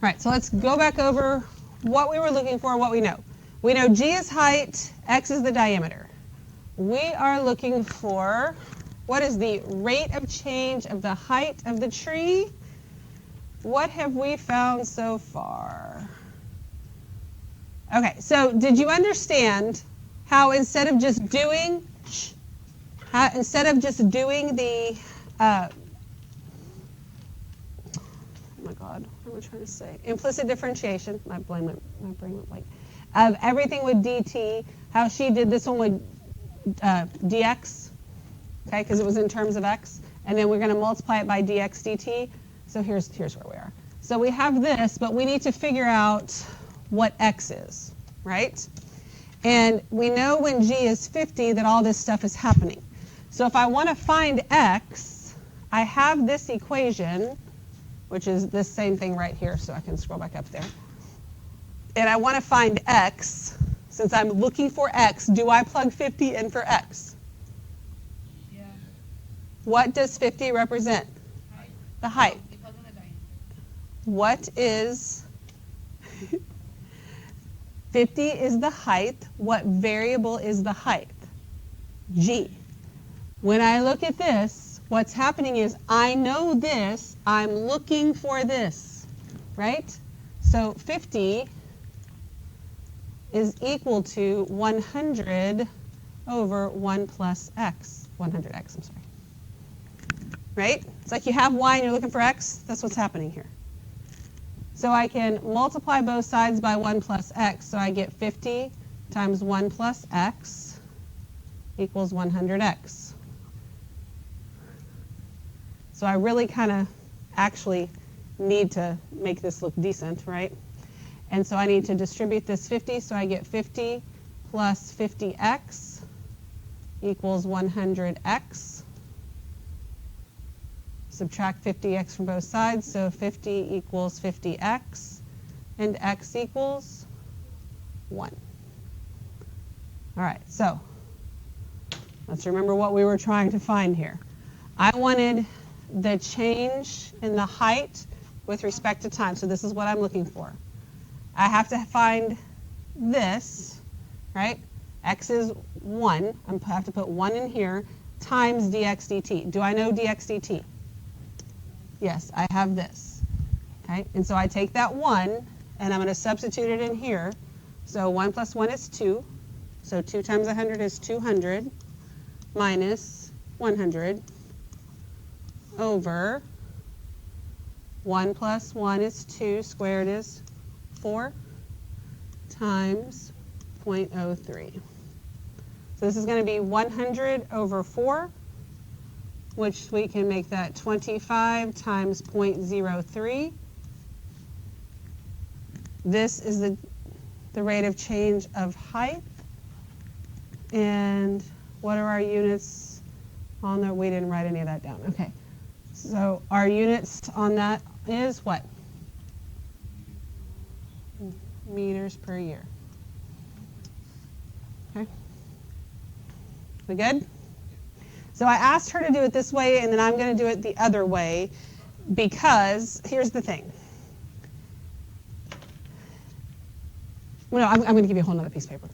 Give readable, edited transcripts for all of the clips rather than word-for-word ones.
right, so let's go back over what we were looking for, what we know. We know G is height, X is the diameter. We are looking for what is the rate of change of the height of the tree. What have we found so far? Okay, so did you understand how instead of just doing the, oh my God, what am I trying to say? Implicit differentiation, my brain went blank, of everything with dt, how she did this one with dx, okay, because it was in terms of x, and then we're going to multiply it by dx dt. So here's where we are. So we have this, but we need to figure out what x is, right? And we know when g is 50 that all this stuff is happening. So if I want to find x, I have this equation, which is this same thing right here, so I can scroll back up there. And I want to find x. Since I'm looking for x, do I plug 50 in for x? Yeah. What does 50 represent? Height. The height. You plug in the diameter. What is 50 is the height. What variable is the height? G. When I look at this, what's happening is I know this, I'm looking for this, right? So 50 is equal to 100 over 1 plus x, 100x, I'm sorry. Right? It's like you have y and you're looking for x. That's what's happening here. So I can multiply both sides by 1 plus x. So I get 50 times 1 plus x equals 100x. So I really kind of actually need to make this look decent, right? And so I need to distribute this 50, so I get 50 plus 50x equals 100x. Subtract 50x from both sides, so 50 equals 50x, and x equals 1. All right, so let's remember what we were trying to find here. I wanted the change in the height with respect to time, so this is what I'm looking for. I have to find this, right? X is 1. I have to put 1 in here times dx dt. Do I know dx dt? Yes, I have this. Okay, and so I take that 1 and I'm going to substitute it in here. So 1 plus 1 is 2. So 2 times 100 is 200 minus 100 over 1 plus 1 is 2 squared is 4 times 0.03. So this is going to be 100 over 4, which we can make that 25 times 0.03. This is the rate of change of height. And what are our units on there? We didn't write any of that down. Okay. So our units on that is what? Meters per year. Okay. We good? So I asked her to do it this way, and then I'm going to do it the other way, because here's the thing. Well, no, I'm going to give you a whole other piece of paper.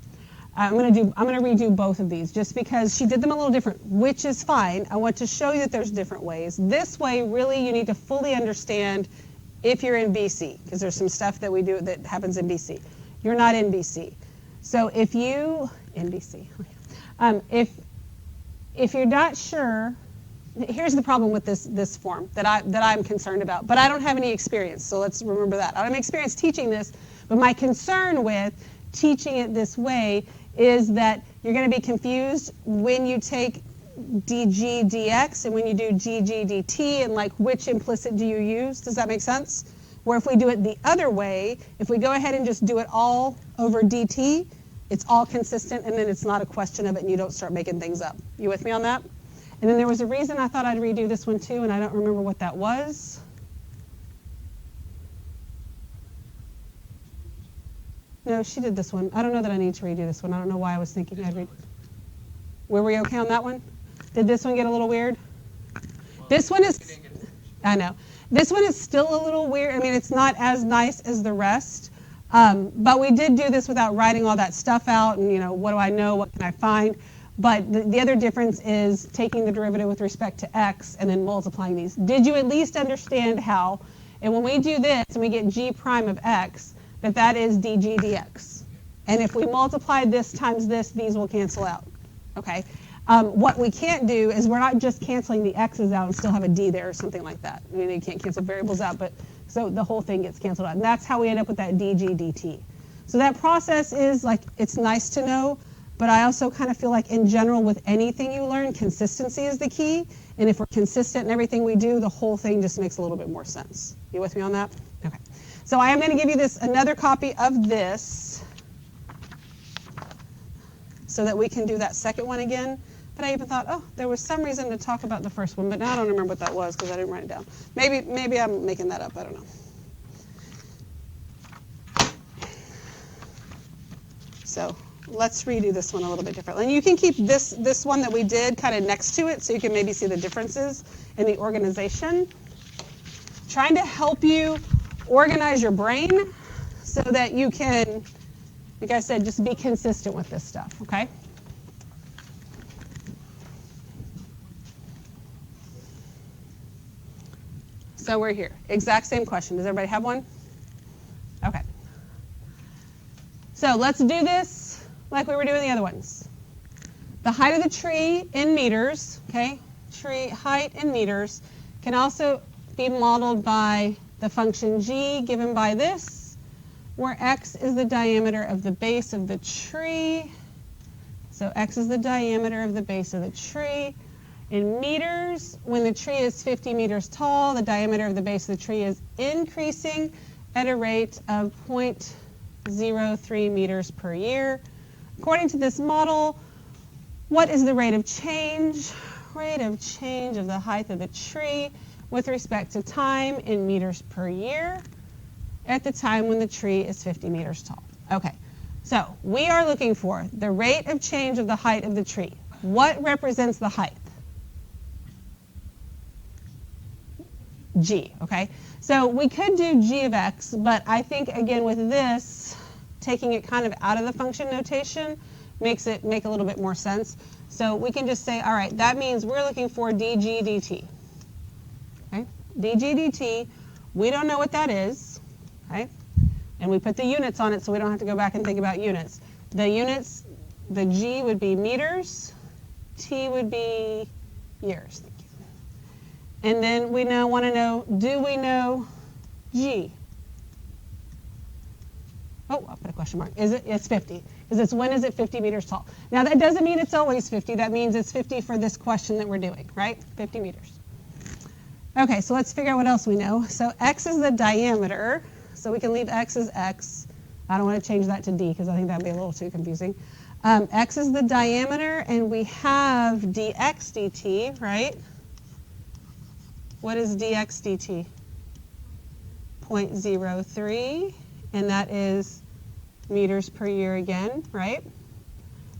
I'm going to redo both of these just because she did them a little different, which is fine. I want to show you that there's different ways. This way, really, you need to fully understand if you're in BC, because there's some stuff that we do that happens in BC. You're not in BC. So if you, in BC, if you're not sure, here's the problem with this form that I'm concerned about, but I don't have any experience, so let's remember that. I don't have any experience teaching this, but my concern with teaching it this way is that you're going to be confused when you take dg dx and when you do dg dt, and like which implicit do you use? Does that make sense? Where if we do it the other way, if we go ahead and just do it all over dt, it's all consistent, and then it's not a question of it, and you don't start making things up. You with me on that? And then there was a reason I thought I'd redo this one too, and I don't remember what that was. No, she did this one. I don't know that I need to redo this one. I don't know why I was thinking I'd read. Were we okay on that one? Did this one get a little weird? This one is, I know. This one is still a little weird. I mean, it's not as nice as the rest, but we did do this without writing all that stuff out and, what do I know, what can I find? But the other difference is taking the derivative with respect to x and then multiplying these. Did you at least understand how, and when we do this and we get g prime of x, that is dg dx? And if we multiply this times this, these will cancel out, okay? What we can't do is we're not just canceling the x's out and still have a d there or something like that. I mean, you can't cancel variables out, but so the whole thing gets canceled out. And that's how we end up with that dg dt. So that process is like, it's nice to know, but I also kind of feel like in general with anything you learn, consistency is the key. And if we're consistent in everything we do, the whole thing just makes a little bit more sense. You with me on that? Okay. So I am going to give you another copy of this so that we can do that second one again. But I even thought, oh, there was some reason to talk about the first one, but now I don't remember what that was because I didn't write it down. Maybe I'm making that up. I don't know. So let's redo this one a little bit differently. And you can keep this one that we did kind of next to it so you can maybe see the differences in the organization. Trying to help you organize your brain so that you can, like I said, just be consistent with this stuff, okay? So we're here. Exact same question. Does everybody have one? Okay. So let's do this like we were doing the other ones. The height of the tree in meters, okay? Tree height in meters can also be modeled by the function g given by this, where x is the diameter of the base of the tree. So x is the diameter of the base of the tree. In meters, when the tree is 50 meters tall, the diameter of the base of the tree is increasing at a rate of 0.03 meters per year. According to this model, what is the rate of change? Rate of change of the height of the tree with respect to time in meters per year at the time when the tree is 50 meters tall. Okay, so we are looking for the rate of change of the height of the tree. What represents the height? G, okay? So we could do g of x, but I think, again, with this, taking it kind of out of the function notation makes it make a little bit more sense. So we can just say, all right, that means we're looking for dg dt. Okay? dg dt, we don't know what that is, okay? And we put the units on it so we don't have to go back and think about units. The units, the g would be meters, t would be years. And then we now want to know, do we know g? Oh, I'll put a question mark. It's 50. Because it's when is it 50 meters tall? Now that doesn't mean it's always 50. That means it's 50 for this question that we're doing, right? 50 meters. Okay, so let's figure out what else we know. So x is the diameter. So we can leave x as x. I don't want to change that to d because I think that would be a little too confusing. X is the diameter, and we have dx dt, right? What is dx dt? 0.03, and that is meters per year again, right?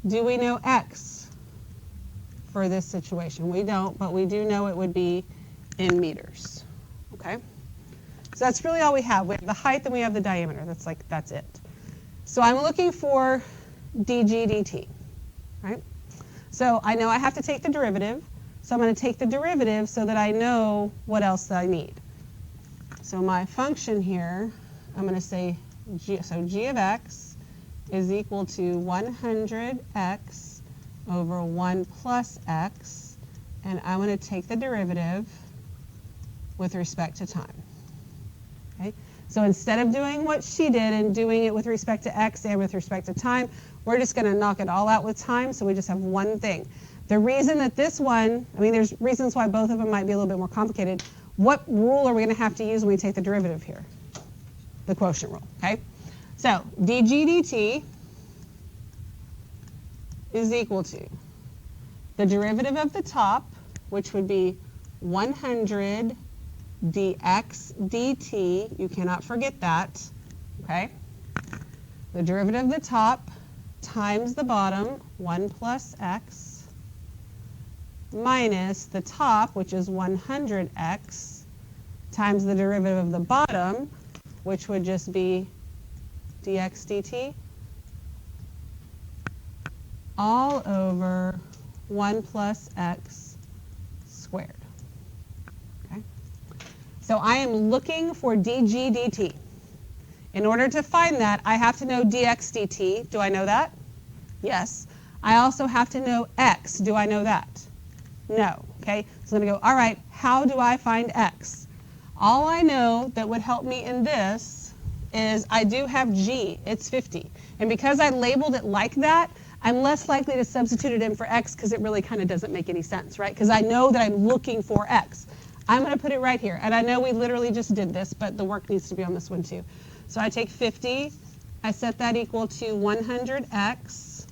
Do we know x for this situation? We don't, but we do know it would be in meters, okay? So that's really all we have. We have the height and we have the diameter. That's it. So I'm looking for dg dt, right? So I know I have to take the derivative. So I'm going to take the derivative so that I know what else I need. So my function here, I'm going to say g of x is equal to 100x over 1 plus x, and I'm going to take the derivative with respect to time. Okay? So instead of doing what she did and doing it with respect to x and with respect to time, we're just going to knock it all out with time, so we just have one thing. The reason that this one, I mean, there's reasons why both of them might be a little bit more complicated. What rule are we going to have to use when we take the derivative here? The quotient rule, okay? So dg dt is equal to the derivative of the top, which would be 100 dx dt. You cannot forget that, okay? The derivative of the top times the bottom, 1 plus x, minus the top, which is 100x, times the derivative of the bottom, which would just be dx dt, all over 1 plus x squared. Okay? So I am looking for dg dt. In order to find that, I have to know dx dt. Do I know that? Yes. I also have to know x. Do I know that? No. Okay? So I'm going to go, all right, how do I find x? All I know that would help me in this is I do have g. It's 50. And because I labeled it like that, I'm less likely to substitute it in for x because it really kind of doesn't make any sense, right? Because I know that I'm looking for x. I'm going to put it right here. And I know we literally just did this, but the work needs to be on this one too. So I take 50. I set that equal to 100x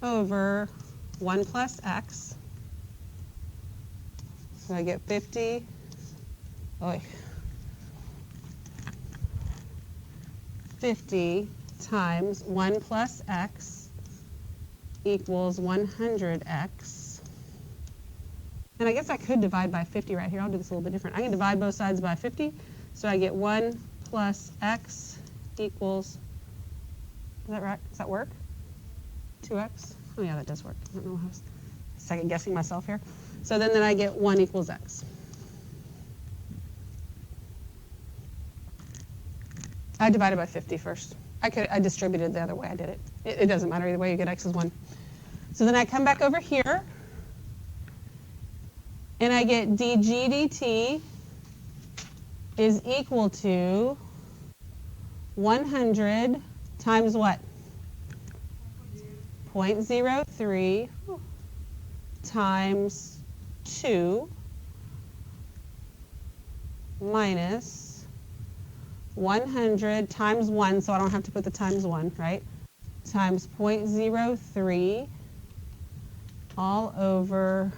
over 1 plus x. So I get 50. 50 times 1 plus x equals 100x. And I guess I could divide by 50 right here. I'll do this a little bit different. I can divide both sides by 50. So I get 1 plus x equals, is that right? Does that work? 2x? Oh yeah, that does work. I don't know how I was second guessing myself here. So then I get 1 equals x. I divided by 50 first. I distributed the other way I did it. It doesn't matter either way, you get x is 1. So then I come back over here, and I get dg dt is equal to 100 times what? 0.03 times 2 minus 100 times 1, so I don't have to put the times 1, right? Times 0.03 all over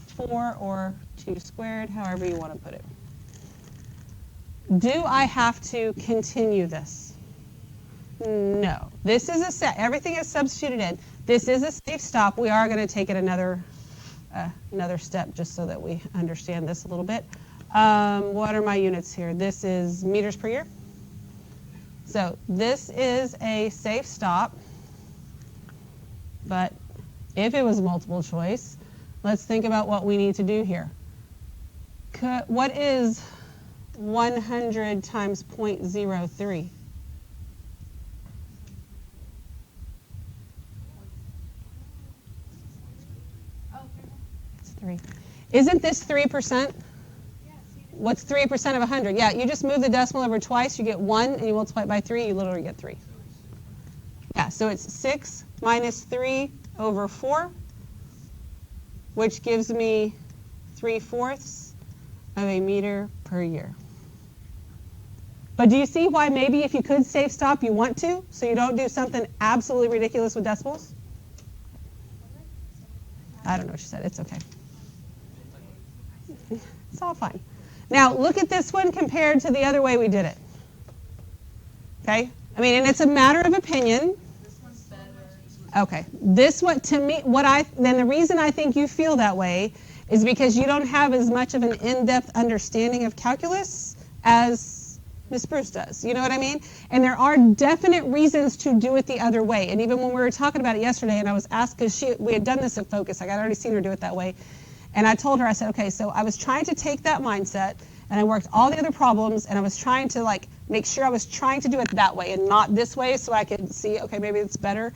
4 or 2 squared, however you want to put it. Do I have to continue this? No. This is a set. Everything is substituted in. This is a safe stop. We are going to take it another step just so that we understand this a little bit. What are my units here? This is meters per year. So this is a safe stop. But if it was multiple choice, let's think about what we need to do here. What is 100 times 0.03? It's 3. Isn't this 3%? What's 3% of 100? Yeah, you just move the decimal over twice, you get 1, and you multiply it by 3, you literally get 3. Yeah, so it's 6 minus 3 over 4, which gives me 3/4 of a meter per year. But do you see why maybe if you could safe stop, you want to, so you don't do something absolutely ridiculous with decimals? I don't know what she said. It's okay. It's all fine. Now, look at this one compared to the other way we did it. Okay? I mean, and it's a matter of opinion. This one's better. Okay. This one, to me, then the reason I think you feel that way is because you don't have as much of an in-depth understanding of calculus as Ms. Bruce does. You know what I mean? And there are definite reasons to do it the other way. And even when we were talking about it yesterday, and I was asked, because we had done this at Focus, I'd already seen her do it that way. And I told her, I said, okay, so I was trying to take that mindset, and I worked all the other problems, and I was trying to make sure I was trying to do it that way and not this way, so I could see, okay, maybe it's better.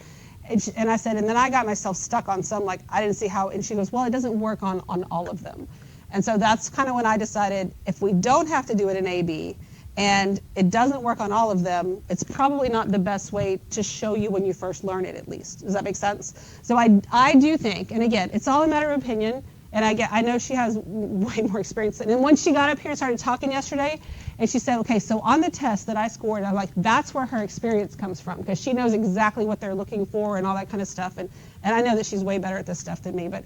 And I said, and then I got myself stuck on some, I didn't see how, and she goes, well, it doesn't work on all of them. And so that's kind of when I decided, if we don't have to do it in AB, and it doesn't work on all of them, it's probably not the best way to show you when you first learn it, at least. Does that make sense? So I do think, and again, it's all a matter of opinion, and I know she has way more experience. And when she got up here and started talking yesterday, and she said, okay, so on the test that I scored, I'm like, that's where her experience comes from, because she knows exactly what they're looking for and all that kind of stuff. And I know that she's way better at this stuff than me. But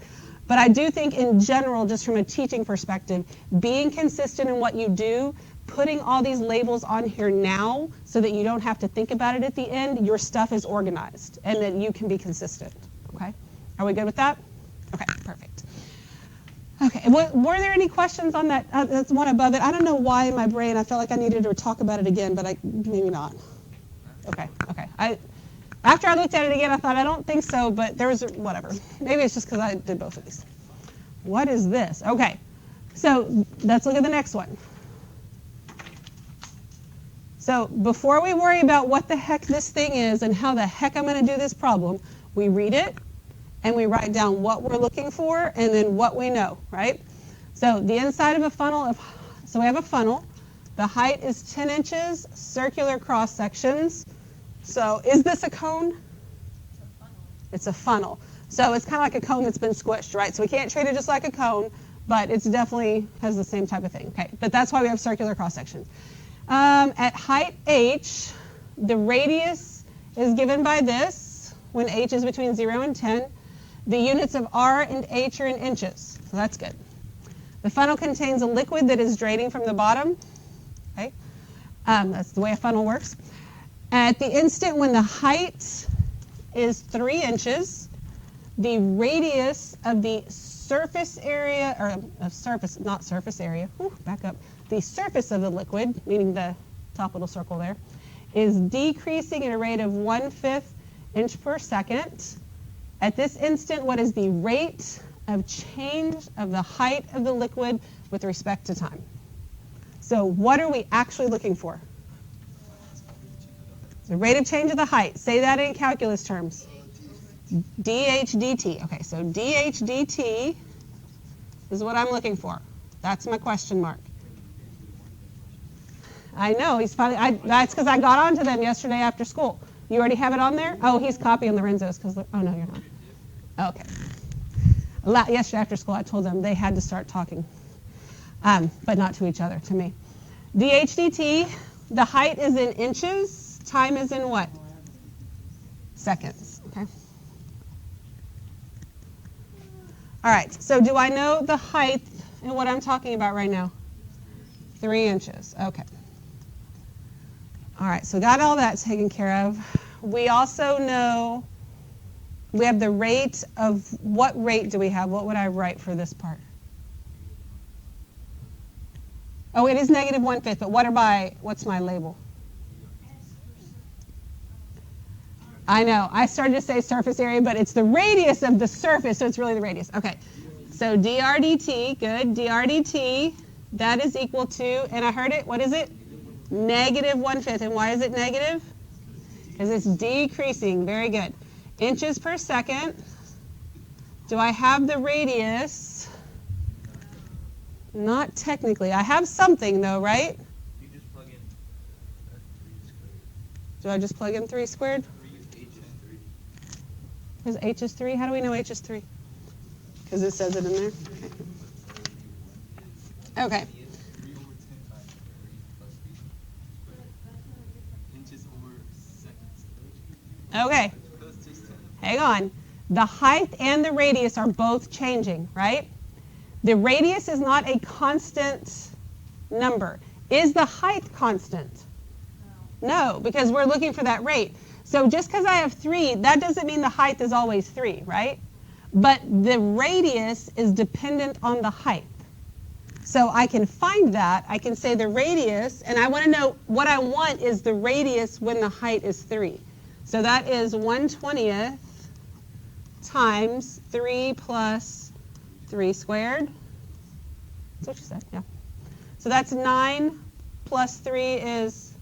I do think in general, just from a teaching perspective, being consistent in what you do, putting all these labels on here now so that you don't have to think about it at the end, your stuff is organized and that you can be consistent. Okay? Are we good with that? Okay, perfect. Okay, were there any questions on that? That's one above it. I don't know why in my brain I felt like I needed to talk about it again, but maybe not. Okay. After I looked at it again, I thought, I don't think so, but there was, whatever. Maybe it's just because I did both of these. What is this? Okay, so let's look at the next one. So before we worry about what the heck this thing is and how the heck I'm going to do this problem, we read it and we write down what we're looking for and then what we know, right? So the inside of a funnel, so we have a funnel. The height is 10 inches, circular cross sections. So is this a cone? It's a funnel. So it's kind of like a cone that's been squished, right? So we can't treat it just like a cone, but it definitely has the same type of thing. Okay, but that's why we have circular cross sections. At height h, the radius is given by this, when h is between 0 and 10. The units of r and h are in inches, so that's good. The funnel contains a liquid that is draining from the bottom. Okay, that's the way a funnel works. At the instant when the height is 3 inches, the radius of the surface area, or surface, not surface area, back up. The surface of the liquid, meaning the top little circle there, is decreasing at a rate of 1/5 inch per second. At this instant, what is the rate of change of the height of the liquid with respect to time? So what are we actually looking for? The rate of change of the height. Say that in calculus terms. dH dt. Okay, so dH dt is what I'm looking for. That's my question mark. I know, he's finally, that's because I got onto them yesterday after school. You already have it on there? Oh, he's copying Lorenzo's because, oh no, you're not. Okay. Yesterday after school I told them they had to start talking, but not to each other, to me. dH dt, the height is in inches, time is in what? Seconds, okay. All right, so do I know the height and what I'm talking about right now? 3 inches, okay. All right, so got all that taken care of. We also know we have the rate of, what rate do we have? What would I write for this part? Oh, it is negative 1/5, but what's my label? I know, I started to say surface area, but it's the radius of the surface, so it's really the radius. Okay, so dr dt, good, dr dt, that is equal to, and I heard it, what is it? Negative 1/5. And why is it negative? Because it's decreasing. Very good. Inches per second. Do I have the radius? Not technically. I have something though, right? You just plug in 3 squared. Do I just plug in 3 squared? 3 is h is 3. Because h is 3? How do we know h is 3? Because it says it in there. Okay. 3 over 10 times 3 plus 3 squared. Inches over seconds. Okay. Plus just 10. Hang on. The height and the radius are both changing, right? The radius is not a constant number. Is the height constant? No, because we're looking for that rate. So just because I have 3, that doesn't mean the height is always 3, right? But the radius is dependent on the height. So I can find that. I can say the radius, and I want to know what I want is the radius when the height is 3. So that is 1/20th times 3 plus 3 squared. That's what you said, yeah. So that's 9 plus 3 is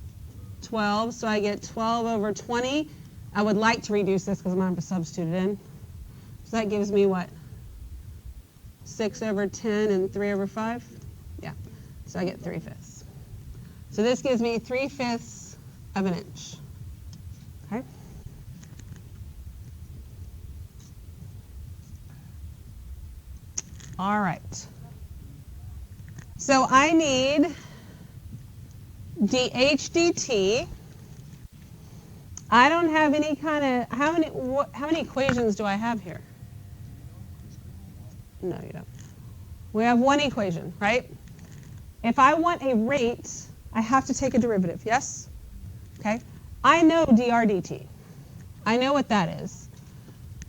12. So I get 12 over 20. I would like to reduce this because I'm going to substitute it in. So that gives me what? 6 over 10 and 3 over 5? Yeah. So I get 3/5. So this gives me 3/5 of an inch. Okay? All right. So I need dH dt. I don't have any kind of, how many equations do I have here? No, you don't. We have one equation, right? If I want a rate, I have to take a derivative, yes? Okay. I know dr dt. I know what that is.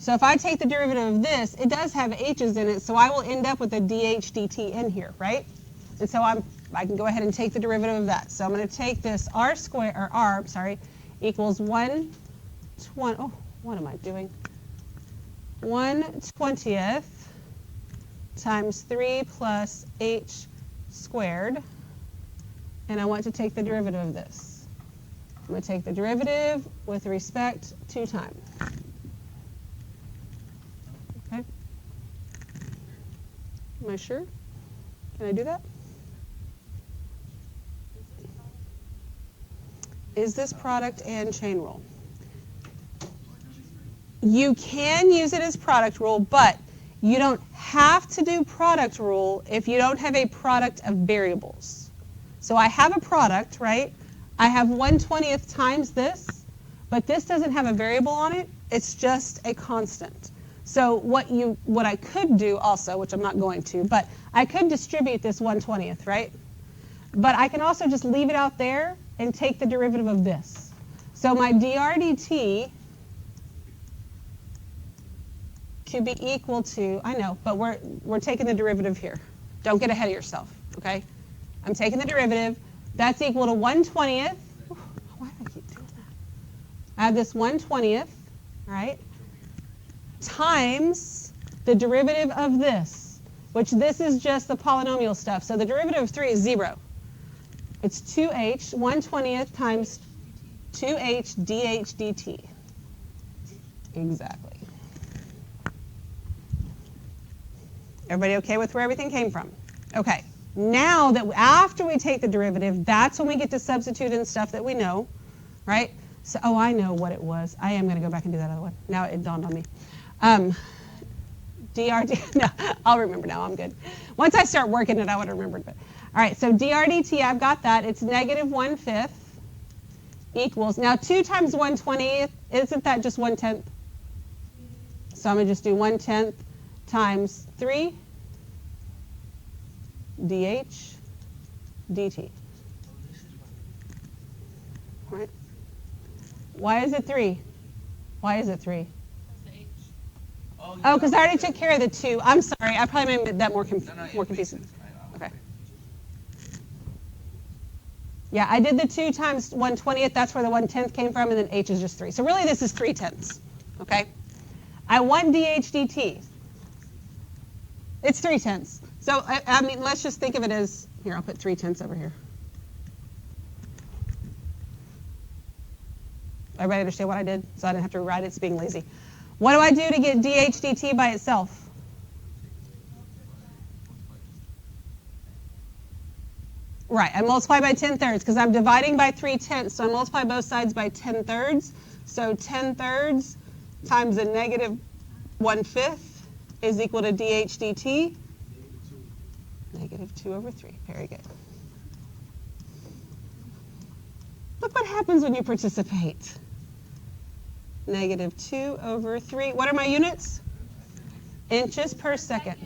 So if I take the derivative of this, it does have h's in it, so I will end up with a dh dt in here, right? And so I can go ahead and take the derivative of that. So I'm going to take this r squared, or r, sorry, equals 1/20, oh, what am I doing? 1/20 times 3 plus h squared, and I want to take the derivative of this. I'm going to take the derivative with respect to time. Okay? Am I sure? Can I do that? Is this product and chain rule? You can use it as product rule, but you don't have to do product rule if you don't have a product of variables. So I have a product, right? I have 1/20 times this, but this doesn't have a variable on it. It's just a constant. So what I could do also, which I'm not going to, but I could distribute this 1/20, right? But I can also just leave it out there and take the derivative of this. So my dr dt could be equal to, I know, but we're taking the derivative here. Don't get ahead of yourself, okay? I'm taking the derivative. That's equal to 1/20. Why do I keep doing that? I have this 1/20, right, times the derivative of this, which this is just the polynomial stuff. So the derivative of 3 is 0. It's 2h, 1/20 times 2h dh dt. Exactly. Everybody okay with where everything came from? Okay. Now that after we take the derivative, that's when we get to substitute in stuff that we know, right? So, oh, I know what it was. I am going to go back and do that other one. Now it dawned on me. DRD, no, I'll remember now. I'm good. Once I start working it, I would have remembered. But all right, so dr dt, I've got that. It's -1/5 equals, now 2 times 1/20, isn't that just 1/10? So I'm going to just do 1/10 times 3 dh dt. Right? Why is it 3? Why is it 3? Oh, because I already took care of the 2. I'm sorry. I probably made that more confusing. Okay. Yeah, I did the 2 times 1/20. That's where the 1/10 came from, and then h is just 3. So really, this is 3/10. Okay. I want dh dt. It's 3/10. So I mean, let's just think of it as here. I'll put 3/10 over here. Everybody understand what I did? So I didn't have to rewrite it. It's being lazy. What do I do to get dh dt by itself? Right, I multiply by 10/3 because I'm dividing by 3/10. So I multiply both sides by 10/3. So 10/3 times a -1/5 is equal to dh dt. -2/3. Very good. Look what happens when you participate. -2/3. What are my units? Inches per second.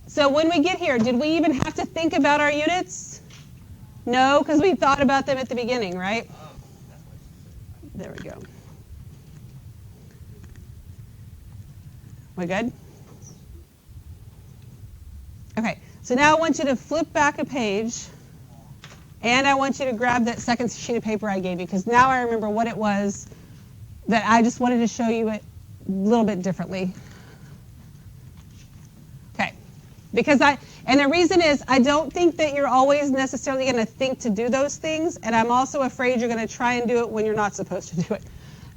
So when we get here, did we even have to think about our units? No, because we thought about them at the beginning, right? There we go. We good? Okay, so now I want you to flip back a page, and I want you to grab that second sheet of paper I gave you, because now I remember what it was that I just wanted to show you it a little bit differently. Okay, because and the reason is I don't think that you're always necessarily going to think to do those things, and I'm also afraid you're going to try and do it when you're not supposed to do it.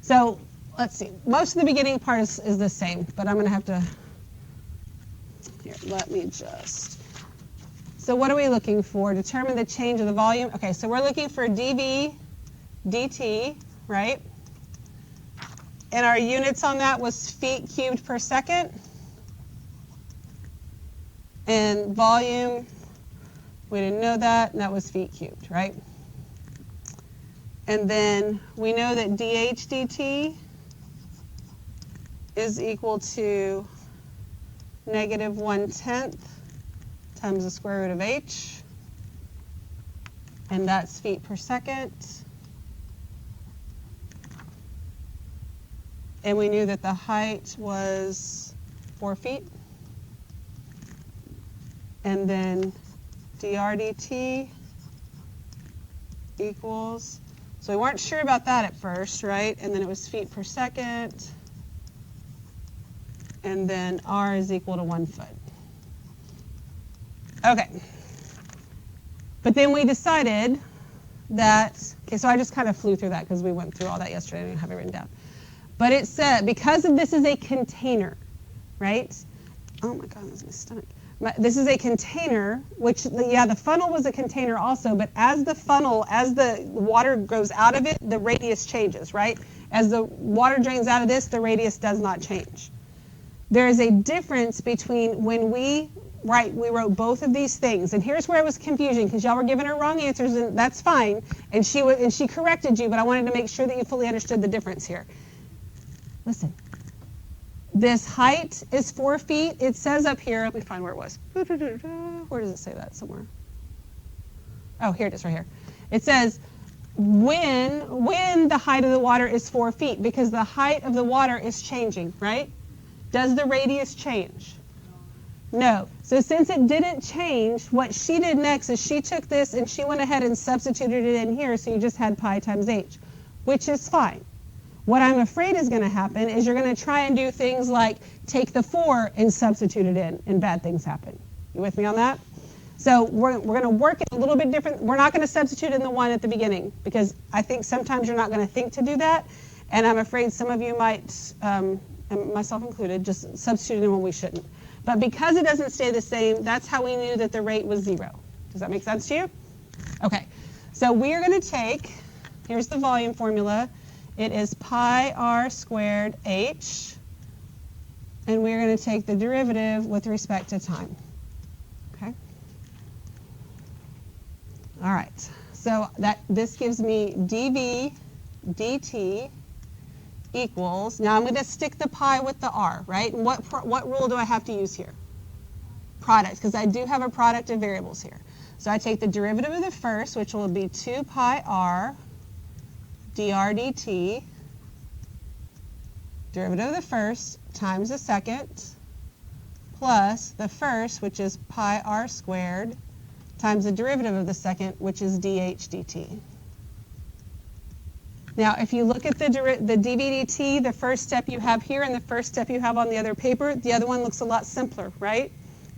So let's see. Most of the beginning part is the same, but I'm going to have to, here, let me just. So what are we looking for? Determine the change of the volume. Okay, so we're looking for dV dt, right? And our units on that was feet cubed per second. And volume, we didn't know that, and that was feet cubed, right? And then we know that dH dt is equal to -1/10 times the square root of h. And that's feet per second. and we knew that the height was 4 feet. And then dr dt equals, so we weren't sure about that at first, right? And then it was feet per second. And then r is equal to 1 foot. Okay. But then we decided that, okay, so I just kind of flew through that because we went through all that yesterday and I didn't have it written down. But it said, because of this is a container, right? Oh my God, that's my stomach. This is a container, which, yeah, the funnel was a container also, but as the water goes out of it, the radius changes, right? As the water drains out of this, the radius does not change. There is a difference between when we wrote both of these things, and here's where it was confusing because y'all were giving her wrong answers, and that's fine, and she corrected you, but I wanted to make sure that you fully understood the difference here. Listen. This height is 4 feet. It says up here, let me find where it was. Where does it say that somewhere? Oh, here it is right here. It says when the height of the water is 4 feet, because the height of the water is changing, right? Does the radius change? No. So since it didn't change, what she did next is she took this and she went ahead and substituted it in here, so you just had pi times h, which is fine. What I'm afraid is going to happen is you're going to try and do things like take the 4 and substitute it in, and bad things happen. You with me on that? So we're going to work it a little bit different. We're not going to substitute in the 1 at the beginning because I think sometimes you're not going to think to do that, and I'm afraid some of you might, and myself included, just substitute in when we shouldn't. But because it doesn't stay the same, that's how we knew that the rate was 0. Does that make sense to you? Okay. So we are going to take, here's the volume formula. It is pi r squared h, and we're going to take the derivative with respect to time. Okay? All right. So this gives me dv dt equals, now I'm going to stick the pi with the r, right? And what rule do I have to use here? Product, because I do have a product of variables here. So I take the derivative of the first, which will be 2 pi r dr dt, derivative of the first times the second, plus the first, which is pi r squared, times the derivative of the second, which is dh dt. Now, if you look at the dv dt, the first step you have here and the first step you have on the other paper, the other one looks a lot simpler, right?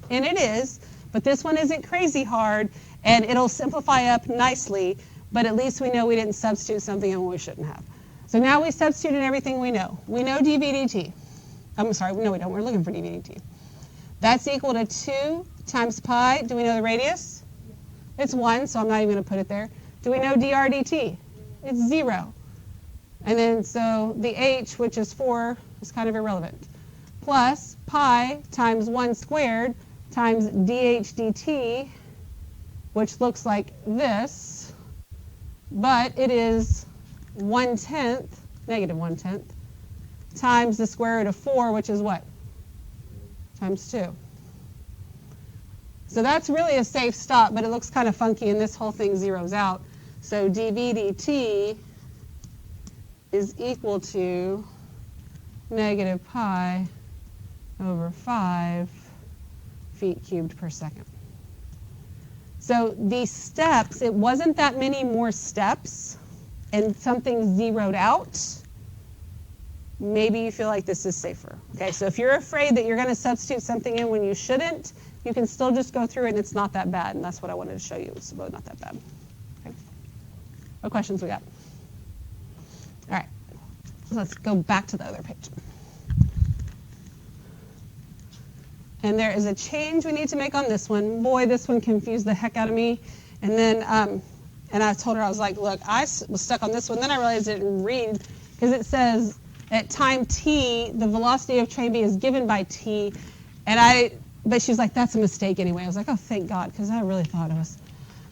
And it is, but this one isn't crazy hard, and it'll simplify up nicely, but at least we know we didn't substitute something in when we shouldn't have. So now we substitute in everything we know. We know dv dt. I'm sorry, no we don't. We're looking for dv dt. That's equal to 2 times pi. Do we know the radius? It's 1, so I'm not even going to put it there. Do we know dr dt? It's 0. And then so the h, which is 4, is kind of irrelevant. Plus pi times 1 squared times dh dt, which looks like this, but it is 1/10, negative 1/10, times the square root of 4, which is what? Times 2. So that's really a safe stop, but it looks kind of funky, and this whole thing zeroes out. So dv dt is equal to negative pi over 5 feet cubed per second. So these steps, it wasn't that many more steps, and something zeroed out. Maybe you feel like this is safer. Okay, so if you're afraid that you're going to substitute something in when you shouldn't, you can still just go through it, and it's not that bad, and that's what I wanted to show you. It's really not that bad. Okay. What questions we got? All right, so let's go back to the other page. And there is a change we need to make on this one. Boy, this one confused the heck out of me. And then, and I told her, I was like, look, I was stuck on this one. Then I realized I didn't read, because it says at time t, the velocity of train B is given by t. But she was like, that's a mistake anyway. I was like, oh, thank God, because I really thought it was.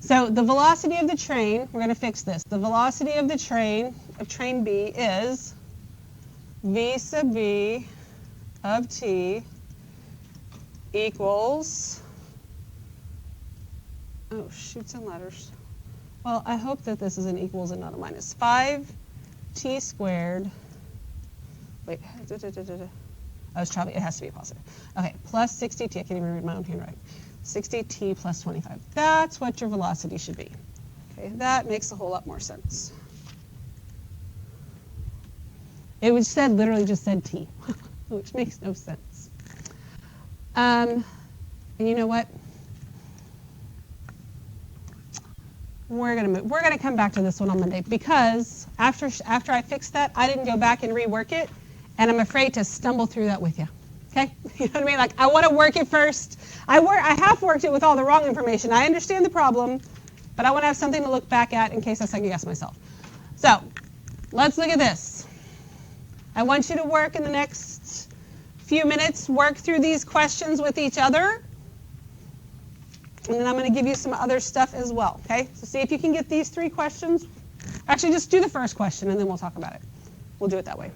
So the velocity of the train, we're going to fix this. The velocity of the train, of train B, is v sub v of t equals, oh, shoots and letters. Well, I hope that this is an equals and not a minus. 5t squared wait, oh, it's probably, it has to be positive. Okay, plus 60t, I can't even read my own handwriting. 60t plus 25. That's what your velocity should be. Okay, that makes a whole lot more sense. It was said, literally just said t, which makes no sense. And you know what? We're gonna come back to this one on Monday because after I fixed that, I didn't go back and rework it, and I'm afraid to stumble through that with you. Okay, you know what I mean? Like I want to work it first. I have worked it with all the wrong information. I understand the problem, but I want to have something to look back at in case I second guess myself. So let's look at this. I want you to work in the next few minutes, work through these questions with each other. And then I'm going to give you some other stuff as well, okay? So see if you can get these 3 questions. Actually, just do the first question, and then we'll talk about it. We'll do it that way.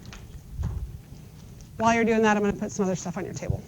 While you're doing that, I'm going to put some other stuff on your table.